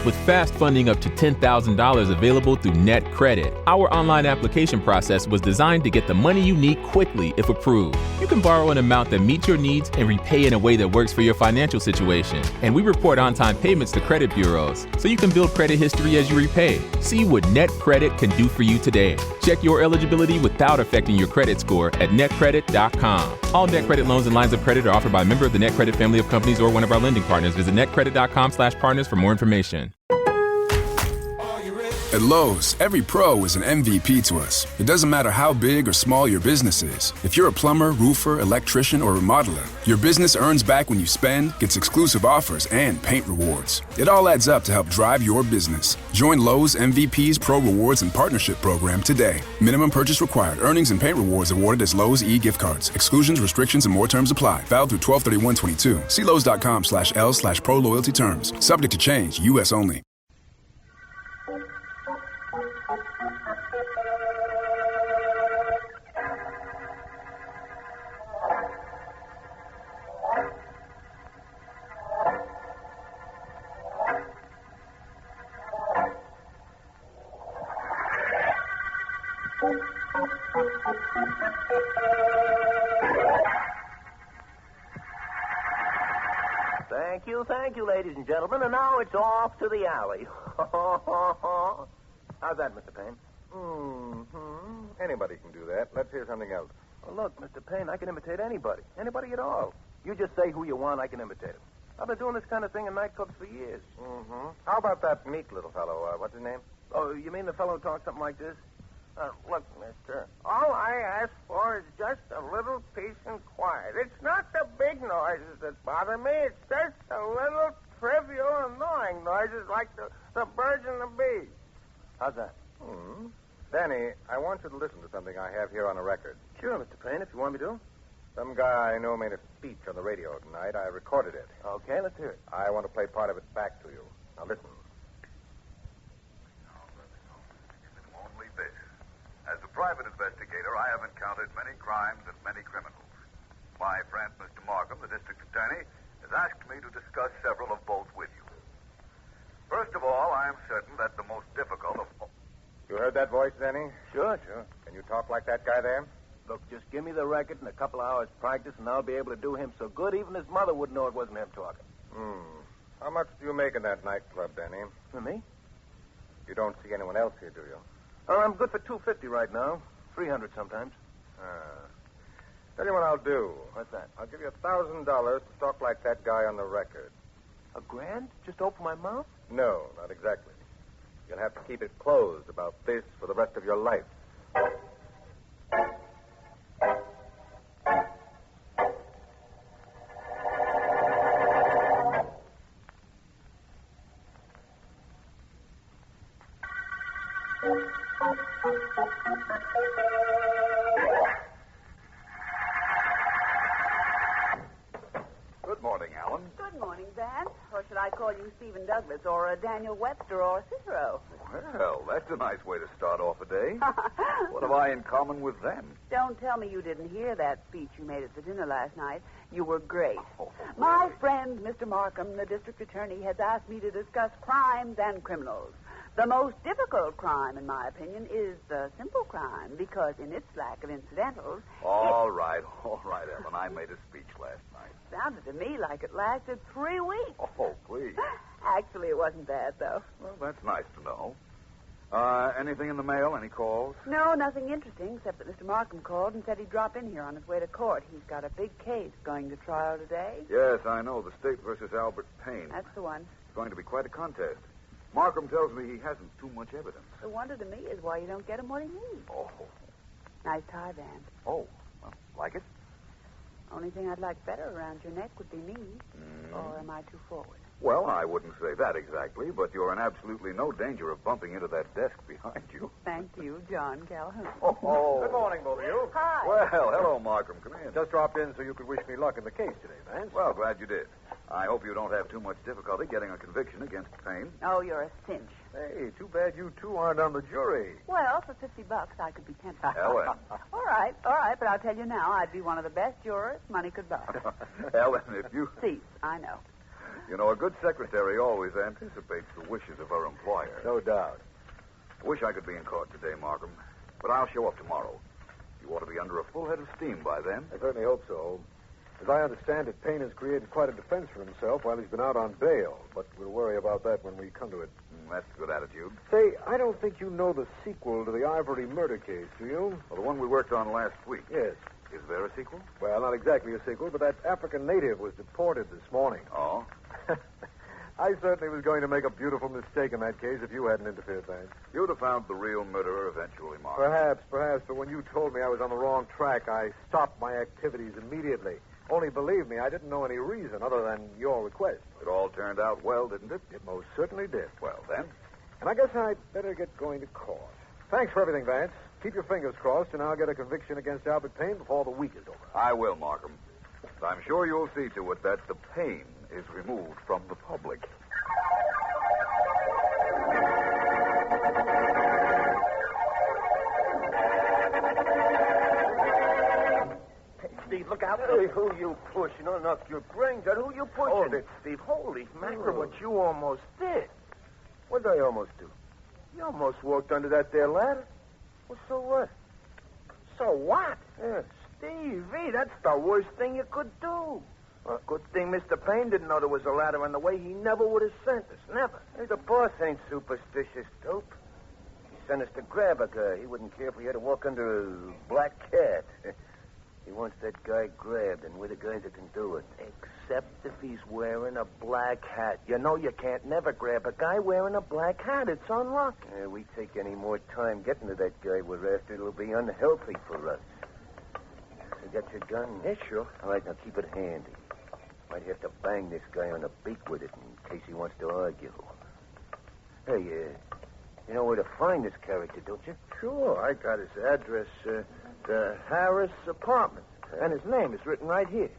with fast funding up to $10,000 available through NetCredit. Our online application process was designed to get the money you need quickly if approved. You can borrow an amount that meets your needs and repay in a way that works for your financial situation. And we report on-time payments to credit bureaus, so you can build credit history as you repay. See what NetCredit can do for you today. Check your eligibility without affecting your credit score at netcredit.com. All NetCredit loans and lines of credit are offered by a member of the NetCredit family of companies or one of our lending partners. Visit netcredit.com/partners for more information. At Lowe's, every pro is an MVP to us. It doesn't matter how big or small your business is. If you're a plumber, roofer, electrician, or remodeler, your business earns back when you spend, gets exclusive offers, and paint rewards. It all adds up to help drive your business. Join Lowe's MVP's Pro Rewards and Partnership Program today. Minimum purchase required. Earnings and paint rewards awarded as Lowe's e-gift cards. Exclusions, restrictions, and more terms apply. Valid through 12/31/22. See Lowe's.com/L/Pro Loyalty Terms. Subject to change. U.S. only. Thank you, ladies and gentlemen. And now it's off to the alley. How's that, Mr. Payne? Anybody can do that. Let's hear something else. Well, look, Mr. Payne, I can imitate anybody. Anybody at all. You just say who you want, I can imitate him. I've been doing this kind of thing in nightclubs for years. How about that meek little fellow? What's his name? Oh, you mean the fellow who talks something like this? Look, mister, all I ask for is just a little peace and quiet. It's not the big noises that bother me. It's just the little trivial, annoying noises like the birds and the bees. How's that? Danny, I want you to listen to something I have here on a record. Sure, Mr. Payne, if you want me to. Some guy I know made a speech on the radio tonight. I recorded it. Okay, let's hear it. I want to play part of it back to you. Now listen. Only this. As a private investigator, I have encountered many crimes and many criminals. My friend, Mr. Markham, the district attorney, has asked me to discuss several of both with you. First of all, I am certain that the most difficult of... You heard that voice, Danny? Sure. Can you talk like that guy there? Look, just give me the record and a couple hours practice, and I'll be able to do him so good even his mother wouldn't know it wasn't him talking. How much do you make in that nightclub, Danny? For me? You don't see anyone else here, do you? Oh, I'm good for $250 right now. $300 sometimes. Tell you what I'll do. What's that? I'll give you $1,000 to talk like that guy on the record. $1,000? Just to open my mouth? No, not exactly. You'll have to keep it closed about this for the rest of your life. Good morning, Alan. Good morning, Vance. Or should I call you Stephen Douglas or Daniel Webster or Cicero? Well, that's a nice way to start off a day. What have I in common with them? Don't tell me you didn't hear that speech you made at the dinner last night. You were great. My friend, Mr. Markham, the district attorney, has asked me to discuss crimes and criminals. The most difficult crime, in my opinion, is the simple crime, because in its lack of incidentals... All right, Ellen. I made a speech last night. Sounded to me like it lasted 3 weeks. Oh, please. Actually, it wasn't bad, though. Well, that's nice to know. Anything in the mail? Any calls? No, nothing interesting, except that Mr. Markham called and said he'd drop in here on his way to court. He's got a big case going to trial today. Yes, I know. The State versus Albert Payne. That's the one. It's going to be quite a contest. Markham tells me he hasn't too much evidence. The wonder to me is why you don't get him what he needs. Oh. Nice tie, Vance. Oh. Well, like it? Only thing I'd like better around your neck would be me. Or am I too forward? Well, I wouldn't say that exactly, but you're in absolutely no danger of bumping into that desk behind you. Thank you, John Calhoun. Oh. Good morning, both of you. Hi. Well, hello, Markham. Come in. Just dropped in so you could wish me luck in the case today, Vance. Well, glad you did. I hope you don't have too much difficulty getting a conviction against Payne. Oh, you're a cinch. Hey, too bad you two aren't on the jury. Well, for $50, I could be tempted. Ellen. All right, but I'll tell you now, I'd be one of the best jurors money could buy. Ellen, if you... Cease, I know. You know, a good secretary always anticipates the wishes of her employer. No doubt. I wish I could be in court today, Markham. But I'll show up tomorrow. You ought to be under a full head of steam by then. I certainly hope so. As I understand it, Payne has created quite a defense for himself while he's been out on bail. But we'll worry about that when we come to it. That's a good attitude. Say, I don't think you know the sequel to the Ivory murder case, do you? Well, the one we worked on last week. Yes. Is there a sequel? Well, not exactly a sequel, but that African native was deported this morning. Oh? I certainly was going to make a beautiful mistake in that case if you hadn't interfered, Vance. You'd have found the real murderer eventually, Markham. Perhaps, but when you told me I was on the wrong track, I stopped my activities immediately. Only believe me, I didn't know any reason other than your request. It all turned out well, didn't it? It most certainly did. Well, then. And I guess I'd better get going to court. Thanks for everything, Vance. Keep your fingers crossed, and I'll get a conviction against Albert Payne before the week is over. I will, Markham. I'm sure you'll see to it that the pain is removed from the public. Hey, Steve, look out. Hey, who you pushing? Don't knock your brains out. Who you pushing? Hold it, Steve. Holy mackerel, what you almost did. What did I almost do? You almost walked under that there ladder. Well, so what? So what? Yeah. Stevie, that's the worst thing you could do. Well, good thing Mr. Payne didn't know there was a ladder on the way. He never would have sent us. Never. Hey, the boss ain't superstitious, dope. He sent us to grab a guy. He wouldn't care if we had to walk under a black cat. He wants that guy grabbed, and we're the guys that can do it. Except if he's wearing a black hat. You know you can't never grab a guy wearing a black hat. It's unlucky. We take any more time getting to that guy we're after, it'll be unhealthy for us. You got your gun? Yeah, sure. All right, now keep it handy. Might have to bang this guy on the beak with it in case he wants to argue. Hey, you know where to find this character, don't you? Sure, I got his address, the Harris apartment. And his name is written right here.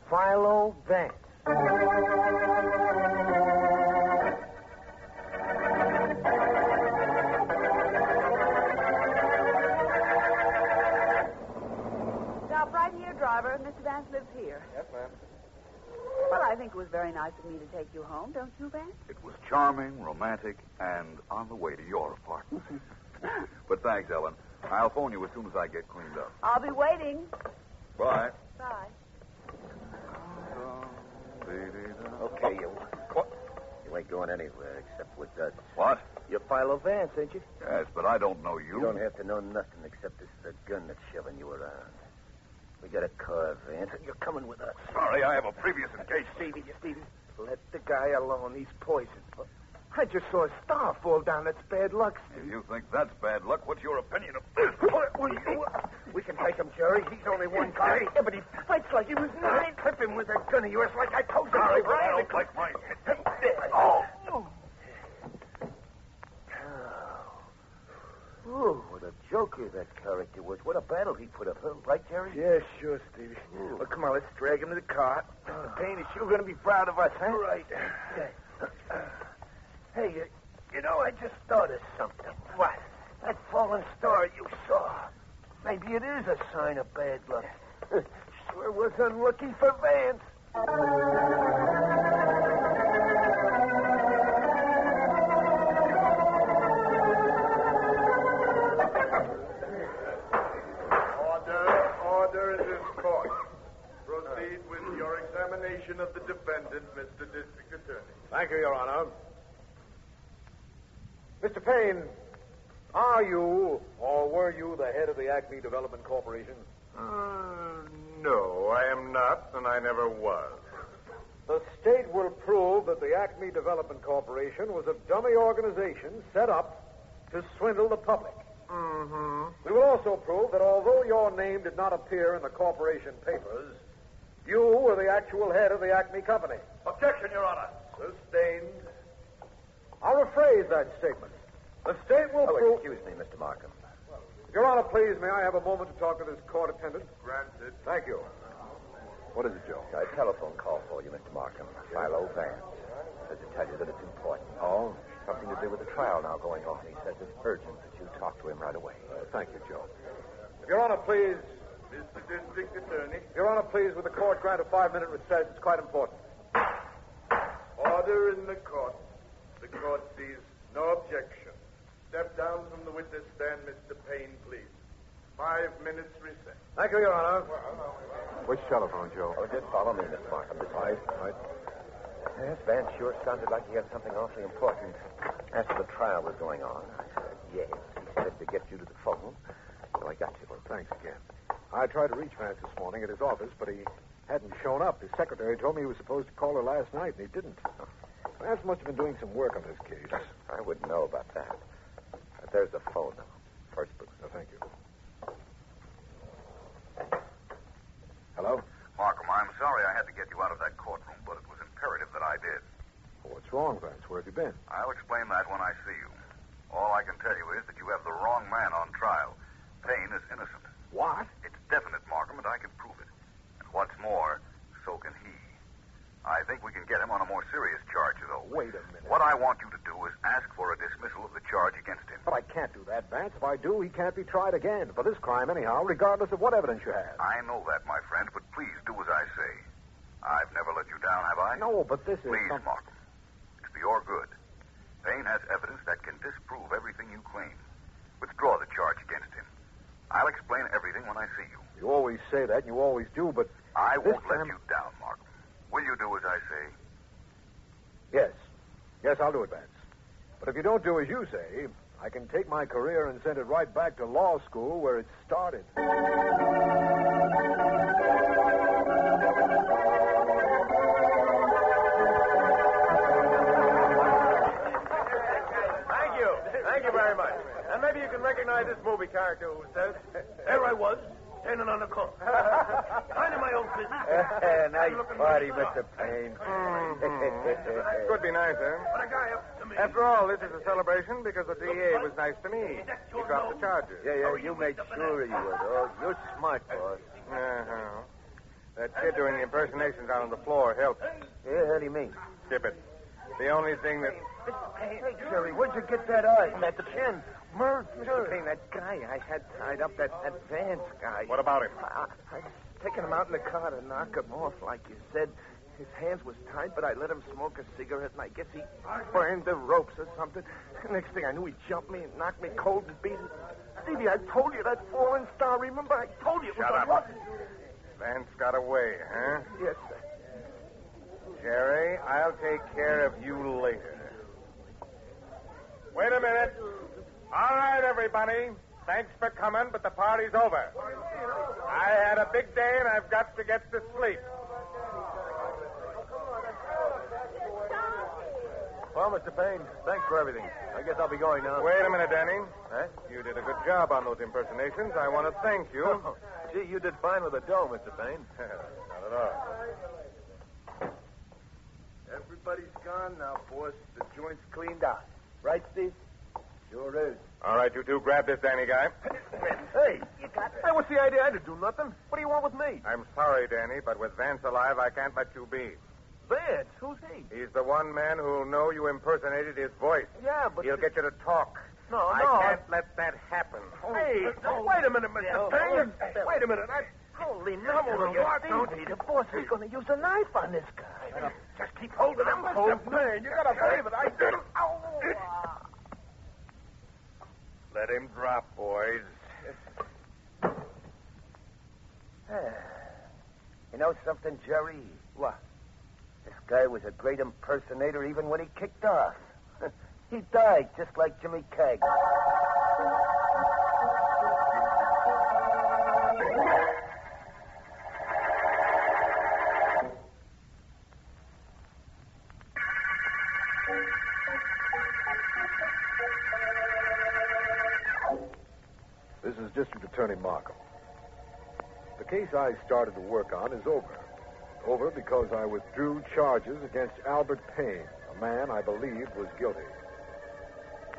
Philo Vance. Stop right here, driver. Mr. Vance lives here. Yes, ma'am. Well, I think it was very nice of me to take you home, don't you, Vance? It was charming, romantic, and on the way to your apartment. But thanks, Ellen. I'll phone you as soon as I get cleaned up. I'll be waiting. Bye. Bye. Okay, you ain't going anywhere except with us. What? You're Philo Vance, ain't you? Yes, but I don't know you. You don't have to know nothing except this is a gun that's shoving you around. We got a car, Vance, and you're coming with us. Sorry, I have a previous engagement. Stevie, let the guy alone. He's poisoned. I just saw a star fall down. That's bad luck, If Steve. you think that's bad luck, what's your opinion of this? We can take him, Jerry. He's only one guy. Yeah, but he fights like he was nine. Clip him with that gun of yours like I told you. Sorry, but I don't like my head. Oh. Ooh, what a joker that character was. What a battle he put up, huh? Right, Jerry? Yeah, sure, Stevie. Well, come on, let's drag him to the car. Mr. Payne is sure going to be proud of us, huh? Right. Hey, you know, I just thought of something. What? That fallen star you saw. Maybe it is a sign of bad luck. Sure was unlucky for Vance. Order in this court. Proceed with your examination of the defendant, Mr. District Attorney. Thank you, Your Honor. Mr. Payne, are you or were you the head of the Acme Development Corporation? No, I am not, and I never was. The state will prove that the Acme Development Corporation was a dummy organization set up to swindle the public. Mm-hmm. We will also prove that although your name did not appear in the corporation papers, you were the actual head of the Acme Company. Objection, Your Honor. Sustained. I'll rephrase that statement. The state will prove... Excuse me, Mr. Markham. Your Honor, please, may I have a moment to talk to this court attendant? Granted. Thank you. What is it, Joe? A telephone call for you, Mr. Markham. Philo Vance. Says to tell you that it's important. Oh? Something to do with the trial now going on. He says it's urgent that you talk to him right away. Thank you, Joe. Your Honor, please. Mr. District Attorney. Your Honor, please, with the court grant a 5-minute recess. It's quite important. Order in the court. The court sees no objection. Step down from the witness stand, Mr. Payne, please. 5 minutes recess. Thank you, Your Honor. Which telephone, Joe? Oh, just follow me, Miss Markham. This way. Right. Yes, Vance sure sounded like he had something awfully important. After the trial was going on, I said yes. He said to get you to the phone, so I got you. Well, thanks again. I tried to reach Vance this morning at his office, but he hadn't shown up. His secretary told me he was supposed to call her last night, and he didn't. Vance must have been doing some work on this case. I wouldn't know about that. But there's the phone now. First booth. Oh, thank you. Hello? Markham, I'm sorry I had to get you out of that courtroom, but it was imperative that I did. Oh, what's wrong, Vance? Where have you been? I'll explain that when I see you. All I can tell you is that you have the wrong man on trial. Payne is innocent. What? It's definite, Markham, and I can prove it. And what's more, so can he. I think we can get him on a more serious charge, though. Wait a minute. What I want you to do is ask for a dismissal of the charge against him. But I can't do that, Vance. If I do, he can't be tried again. For this crime, anyhow, regardless of what evidence you have. I know that, my friend, but please do as I say. I've never let you down, have I? No, but this is... Please, Markham. It's for your good. Payne has evidence that can disprove everything you claim. Withdraw the charge against him. I'll explain everything when I see you. You always say that, and you always do, but... I won't time... let you down, Markham. Will you do as I say? Yes. Yes, I'll do it, Vance. But if you don't do as you say, I can take my career and send it right back to law school where it started. Thank you very much. And maybe you can recognize this movie character who says, There I was, standing on the corner. Minding my own business. Nice party, Mr. Payne. could be nice, huh? But a guy up to me. After all, this is a celebration because the DA was nice to me. He dropped the charges. Yeah, you made sure he would. Oh, you're smart, boss. Uh-huh. That kid doing the impersonations out on the floor helped. Yeah, how do you mean? Skip it. The only thing that... Hey, Jerry, where'd you get that eye? At the chin. Murder. Mr. Payne, that guy I had tied up, that Vance guy. What about him? I was taking him out in the car to knock him off, like you said. His hands was tied, but I let him smoke a cigarette, and I guess he burned the ropes or something. Next thing I knew, he jumped me and knocked me cold and beat it. Stevie, I told you that falling star, remember? I told you it was Shut up. Vance got away, huh? Yes, sir. Jerry, I'll take care of you later. Wait a minute. All right, everybody. Thanks for coming, but the party's over. I had a big day, and I've got to get to sleep. Well, Mr. Payne, thanks for everything. I guess I'll be going now. Wait a minute, Danny. Huh? You did a good job on those impersonations. I want to thank you. Oh, gee, you did fine with the dough, Mr. Payne. Not at all. Everybody's gone now, boss. The joint's cleaned out. Right, Steve? Sure is. All right, you two, grab this Danny guy. Hey, you got... Hey, what's the idea? I didn't do nothing. What do you want with me? I'm sorry, Danny, but with Vance alive, I can't let you be. Vance? Who's he? He's the one man who'll know you impersonated his voice. Yeah, but... He'll get you to talk. No. I can't let that happen. Hey, wait a minute, Mr. Payne. Wait a minute. Holy mackerel, Stevie, the boss is going to use a knife on this guy. Just keep holding him. Mr. Payne, you got to believe it. I did it. Let him drop, boys. You know something, Jerry? What? This guy was a great impersonator even when he kicked off. He died just like Jimmy Keg. This is District Attorney Markham. The case I started to work on is over. Over because I withdrew charges against Albert Payne, a man I believed was guilty.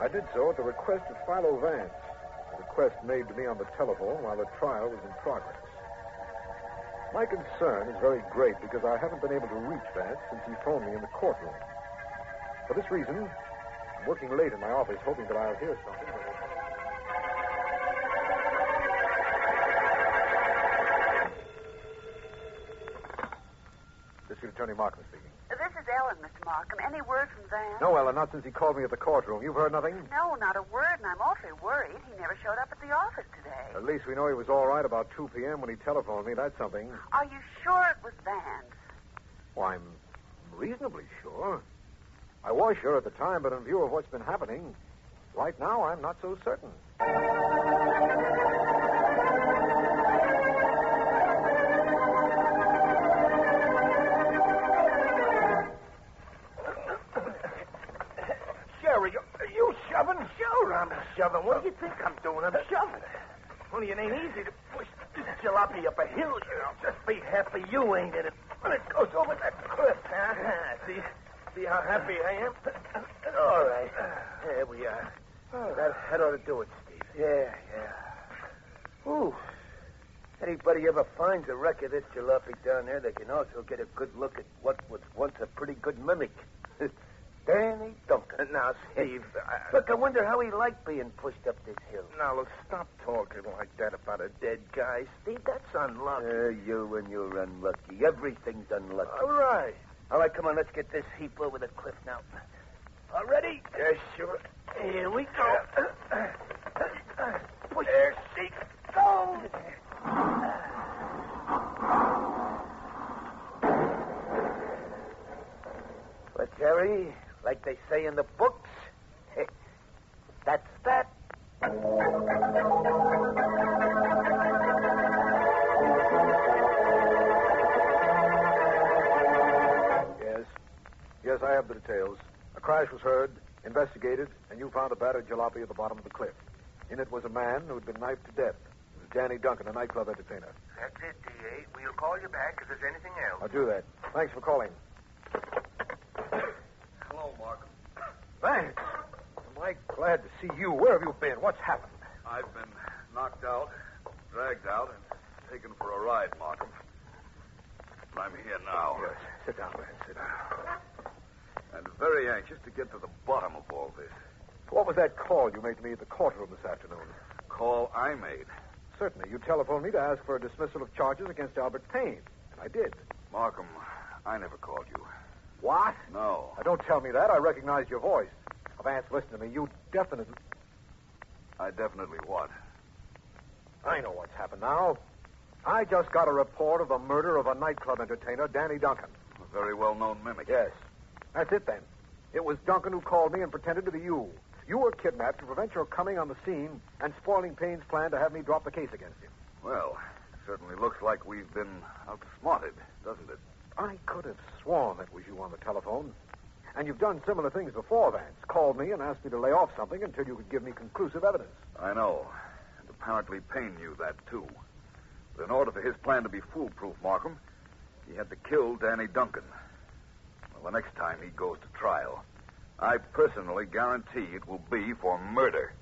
I did so at the request of Philo Vance, a request made to me on the telephone while the trial was in progress. My concern is very great because I haven't been able to reach Vance since he phoned me in the courtroom. For this reason, I'm working late in my office hoping that I'll hear something that will... District Attorney Markham speaking. This This is Ellen, Mr. Markham. Any word from Vance? No, Ellen, not since he called me at the courtroom. You've heard nothing? No, not a word, and I'm awfully worried. He never showed up at the office today. At least we know he was all right about 2 p.m. when he telephoned me. That's something. Are you sure it was Vance? Well, I'm reasonably sure. I was sure at the time, but in view of what's been happening, right now I'm not so certain. Sherry, are you shoving? Sure, I'm shoving. What do you think I'm doing? I'm shoving. Only it ain't easy to push this jalopy up a hill, you know. Just be happy you ain't in it when it goes over that cliff, huh? See how happy I am? All right. There we are. That ought to do it, Steve. Yeah. Ooh. Anybody ever finds a wreck of this jalopy down there, they can also get a good look at what was once a pretty good mimic. Danny Duncan. Now, Steve. Look, I wonder how he liked being pushed up this hill. Now, look, stop talking like that about a dead guy, Steve. That's unlucky. You and you're unlucky. Everything's unlucky. All right, come on, let's get this heap over the cliff now. All ready? Yes, sure. Here we go. Push. There, Steve. Go. But, Jerry, like they say in the books, that's that. Yes, I have the details. A crash was heard, investigated, and you found a battered jalopy at the bottom of the cliff. In it was a man who had been knifed to death. It was Danny Duncan, a nightclub entertainer. That's it, D.A. We'll call you back if there's anything else. I'll do that. Thanks for calling. Hello, Markham. Thanks. Am I glad to see you. Where have you been? What's happened? I've been knocked out, dragged out, and taken for a ride, Markham. I'm here now. Yes. Sit down, man. Sit down. And very anxious to get to the bottom of all this. What was that call you made to me at the courtroom this afternoon? Call I made. Certainly. You telephoned me to ask for a dismissal of charges against Albert Payne. And I did. Markham, I never called you. What? No. Now, don't tell me that. I recognized your voice. Vance, listen to me. You definitely... I definitely what? I know what's happened now. I just got a report of the murder of a nightclub entertainer, Danny Duncan. A very well-known mimic. Yes. That's it, then. It was Duncan who called me and pretended to be you. You were kidnapped to prevent your coming on the scene and spoiling Payne's plan to have me drop the case against him. Well, certainly looks like we've been outsmarted, doesn't it? I could have sworn it was you on the telephone. And you've done similar things before, Vance. Called me and asked me to lay off something until you could give me conclusive evidence. I know. And apparently Payne knew that, too. But in order for his plan to be foolproof, Markham, he had to kill Danny Duncan. Well, the next time he goes to trial, I personally guarantee it will be for murder.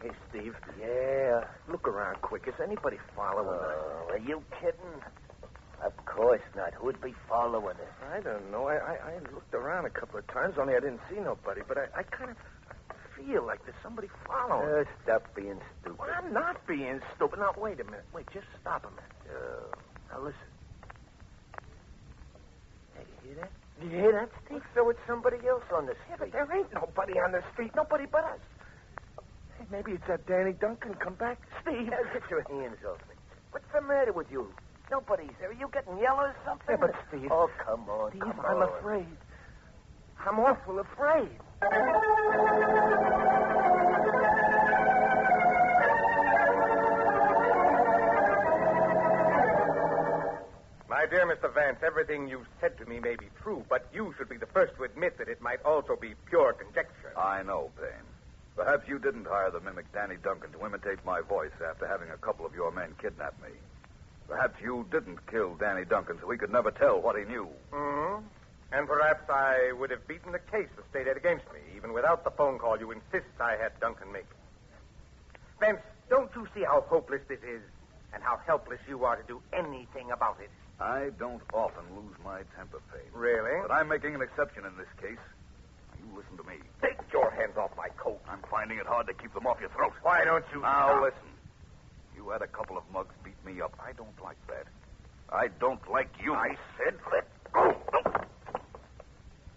Hey, Steve. Yeah. Look around quick. Is anybody following us? Are you kidding? Of course not. Who'd be following us? I don't know. I looked around a couple of times, only I didn't see nobody. But I kind of feel like there's somebody following us. Stop being stupid. Well, I'm not being stupid. Now, wait a minute. Wait, just stop a minute. Now, listen. Hey, you hear that? You hear that, Steve? So it's somebody else on the Yeah, street. but there ain't nobody on the street. Nobody but us. Hey, maybe it's that Danny Duncan come back. Steve. Get your hands off me. What's the matter with you? Nobody's there. Are you getting yellow or something? Yeah, but Steve. Oh, come on, Steve, come I'm on. afraid. I'm awful afraid. My dear Mr. Vance, everything you've said to me may be true, but you should be the first to admit that it might also be pure conjecture. I know, Payne. Perhaps you didn't hire the mimic Danny Duncan to imitate my voice after having a couple of your men kidnap me. Perhaps you didn't kill Danny Duncan so he could never tell what he knew. Mm-hmm. And perhaps I would have beaten the case the state had against me, even without the phone call you insist I had Duncan make. Vance, don't you see how hopeless this is, and how helpless you are to do anything about it? I don't often lose my temper, Payne. Really? But I'm making an exception in this case. You listen to me. Take your hands off my coat. I'm finding it hard to keep them off your throat. Why don't you Now, stop? listen. You had a couple of mugs beat me up. I don't like that. I don't like you. I said let go.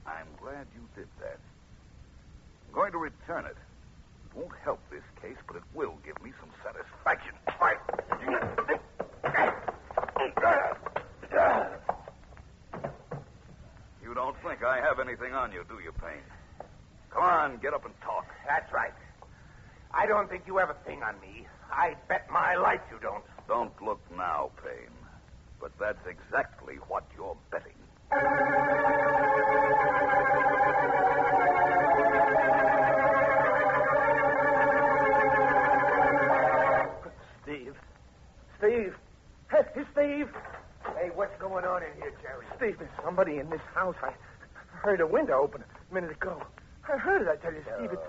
I'm glad you did that. I'm going to return it. It won't help this case, but it will give me some satisfaction. Fight. You don't think I have anything on you, do you, Payne? Come on, get up and talk. That's right. I don't think you have a thing on me. I bet my life you don't. Don't look now, Payne. But that's exactly what you're betting. Steve. Steve. Hey, Steve. Hey, what's going on in here, Jerry? Steve, there's somebody in this house. I heard a window open a minute ago. I heard it, I tell you, Steve. It's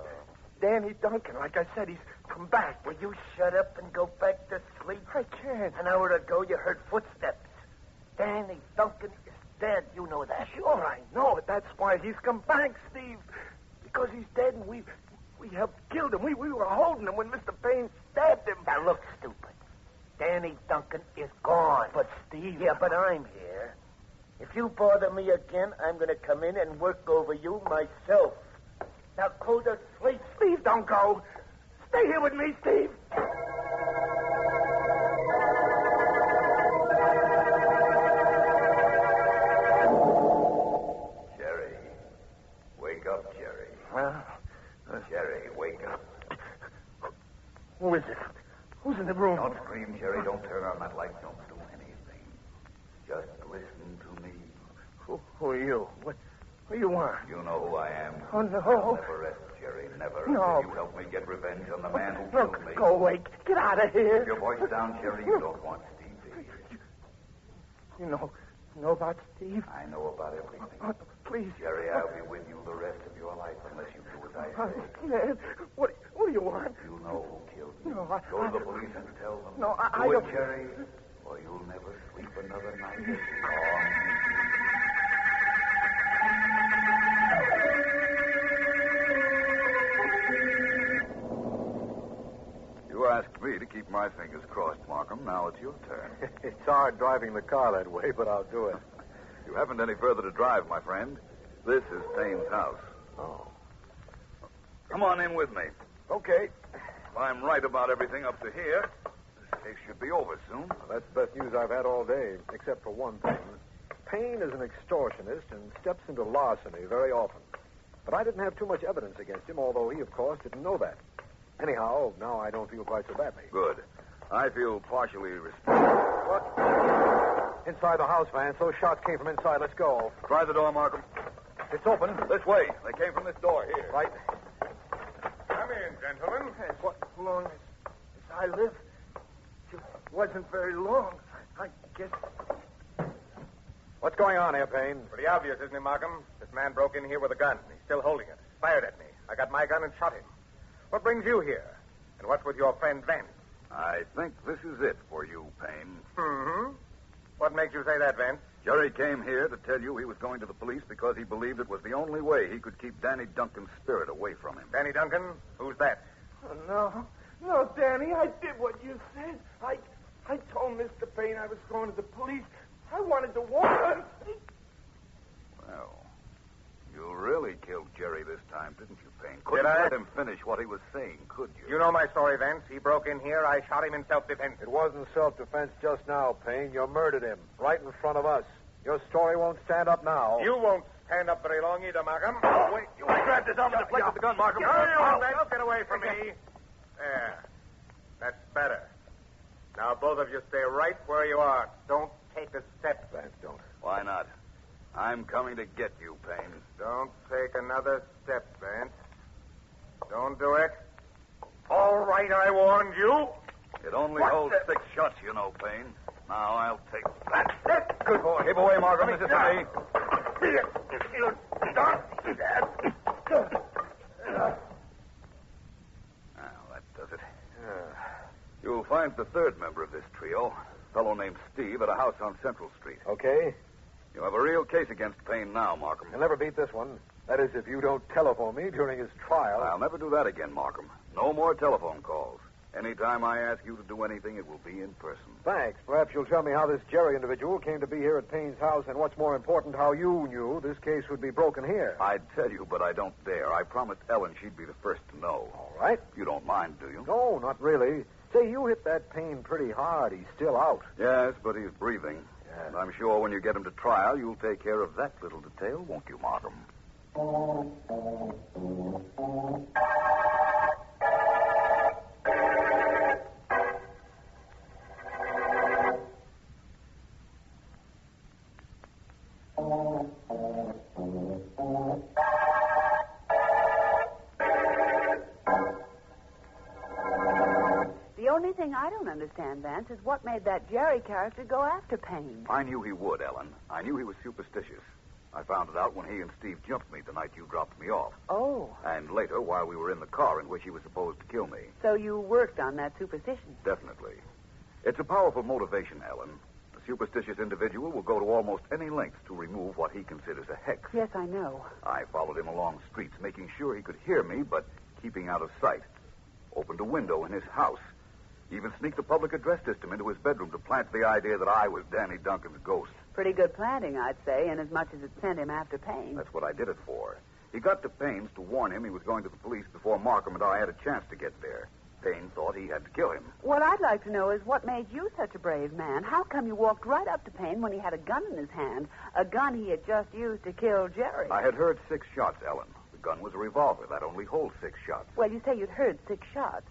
Danny Duncan. Like I said, he's come back. Will you shut up and go back to sleep? I can't. An hour ago, you heard footsteps. Danny Duncan is dead. You know that. Sure, I know it. That's why he's come back, Steve. Because he's dead and we helped kill him. We were holding him when Mr. Payne stabbed him. Now, look, stupid. Danny Duncan is gone. But, Steve... Yeah, but I'm here. If you bother me again, I'm going to come in and work over you myself. Now, go to sleep. Steve, don't go. Stay here with me, Steve. Jerry. Wake up, Jerry. Jerry, wake up. Who is it? Who's in the room? Don't scream, Jerry. Don't turn on that light. Don't do anything. Just listen to me. Who are you? What do you want? You know who I am. Oh, no. I'll never rest, Jerry. Never. No. Until you help me get revenge on the man who Look, killed me. go away. Get out of here. Keep your voice down, Jerry. You don't want Steve, do you? You know about Steve? I know about everything. Oh, please. Jerry, I'll be with you the rest of your life unless you do as I say. Ned, what do you want? You know who killed me. No, Go to the police and tell them. No, I do don't... it, Jerry, or you'll never sleep another night as long as you asked me to keep my fingers crossed, Markham. Now it's your turn. It's hard driving the car that way, but I'll do it. You haven't any further to drive, my friend. This is Payne's house. Oh. Come on in with me. Okay. If I'm right about everything up to here, this case should be over soon. Well, that's the best news I've had all day, except for one thing. Payne is an extortionist and steps into larceny very often. But I didn't have too much evidence against him, although he, of course, didn't know that. Anyhow, now I don't feel quite so badly. Good. I feel partially responsible. What? Inside the house, Vance. Those shots came from inside. Let's go. Try the door, Markham. It's open. This way. They came from this door here. Right. Come in, gentlemen. Hey, what long as I live? It wasn't very long. I guess... What's going on here, Payne? Pretty obvious, isn't it, Markham? This man broke in here with a gun. He's still holding it. Fired at me. I got my gun and shot him. What brings you here? And what's with your friend Vance? I think this is it for you, Payne. Mm-hmm. What makes you say that, Vance? Jerry came here to tell you he was going to the police because he believed it was the only way he could keep Danny Duncan's spirit away from him. Danny Duncan? Who's that? Oh, no, Danny, I did what you said. I told Mr. Payne I was going to the police. I wanted to warn him. Well, you really killed Jerry this time, didn't you, Payne? Couldn't Did I? let him finish what he was saying, could you? You know my story, Vance. He broke in here. I shot him in self-defense. It wasn't self-defense just now, Payne. You murdered him right in front of us. Your story won't stand up now. You won't stand up very long either, Markham. Wait, you grabbed his arm and deflected the gun, Markham. Vance, get away from me. There. That's better. Now, both of you stay right where you are. Don't take a step. Vance, don't. Why not? I'm coming to get you, Payne. Don't take another step, Vance. Don't do it. All right, I warned you. It only holds 6 shots, you know, Payne. Now I'll take that. Good boy. Keep away, Markham. This is for me. You don't. Now, that does it. You'll find the third member of this trio, a fellow named Steve, at a house on Central Street. Okay. You have a real case against Payne now, Markham. You'll never beat this one. That is, if you don't telephone me during his trial. I'll never do that again, Markham. No more telephone calls. Anytime I ask you to do anything, it will be in person. Thanks. Perhaps you'll tell me how this Jerry individual came to be here at Payne's house, and what's more important, how you knew this case would be broken here. I'd tell you, but I don't dare. I promised Ellen she'd be the first to know. All right. You don't mind, do you? No, not really. Say, you hit that Payne pretty hard. He's still out. Yes, but he's breathing. Yeah. And I'm sure when you get him to trial, you'll take care of that little detail, won't you, Markham? The only thing I don't understand, Vance, is what made that Jerry character go after Payne. I knew he would, Ellen. I knew he was superstitious. I found it out when he and Steve jumped me the night you dropped me off. Oh, And later, while we were in the car in which he was supposed to kill me. so you worked on that superstition. Definitely. It's a powerful motivation, Ellen. A superstitious individual will go to almost any lengths to remove what he considers a hex. Yes, I know. I followed him along streets, making sure he could hear me, but keeping out of sight. Opened a window in his house. Even sneaked a public address system into his bedroom to plant the idea that I was Danny Duncan's ghost. Pretty good planting, I'd say, inasmuch as it sent him after Payne. That's what I did it for. He got to Payne's to warn him he was going to the police before Markham and I had a chance to get there. Payne thought he had to kill him. What I'd like to know is what made you such a brave man. How come you walked right up to Payne when he had a gun in his hand, a gun he had just used to kill Jerry? I had heard 6 shots, Ellen. The gun was a revolver. That only holds 6 shots. Well, you say you'd heard 6 shots.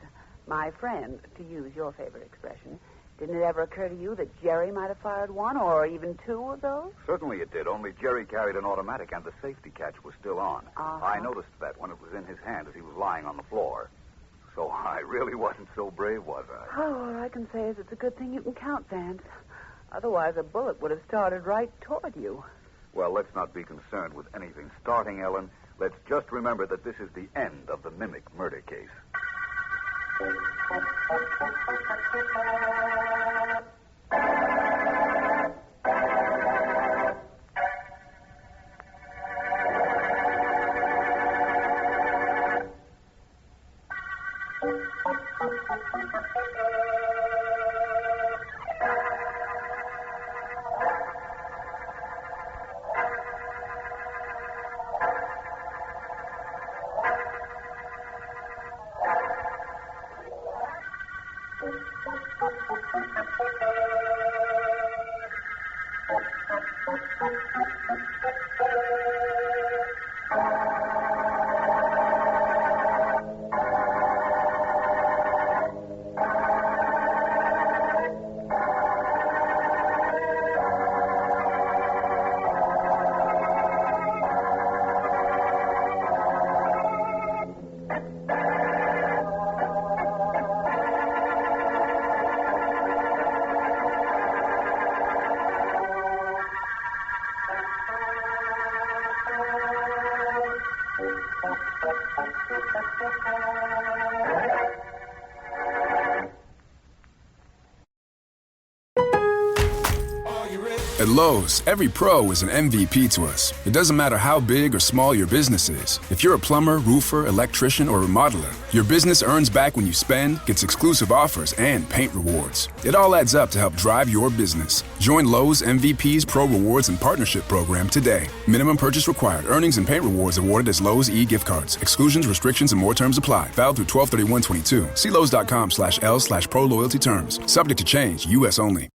My friend, to use your favorite expression, didn't it ever occur to you that Jerry might have fired 1 or even 2 of those? Certainly it did, only Jerry carried an automatic and the safety catch was still on. Uh-huh. I noticed that when it was in his hand as he was lying on the floor. So I really wasn't so brave, was I? Oh, all I can say is it's a good thing you can count, Vance. Otherwise, a bullet would have started right toward you. Well, let's not be concerned with anything starting, Ellen. Let's just remember that this is the end of the mimic murder case. At Lowe's, every pro is an MVP to us. It doesn't matter how big or small your business is. If you're a plumber, roofer, electrician, or remodeler, your business earns back when you spend, gets exclusive offers, and paint rewards. It all adds up to help drive your business. Join Lowe's MVP's Pro Rewards and Partnership Program today. Minimum purchase required. Earnings and paint rewards awarded as Lowe's e-gift cards. Exclusions, restrictions, and more terms apply. Valid through 12/31/22. See Lowe's.com/L/Pro Loyalty Terms. Subject to change. U.S. only.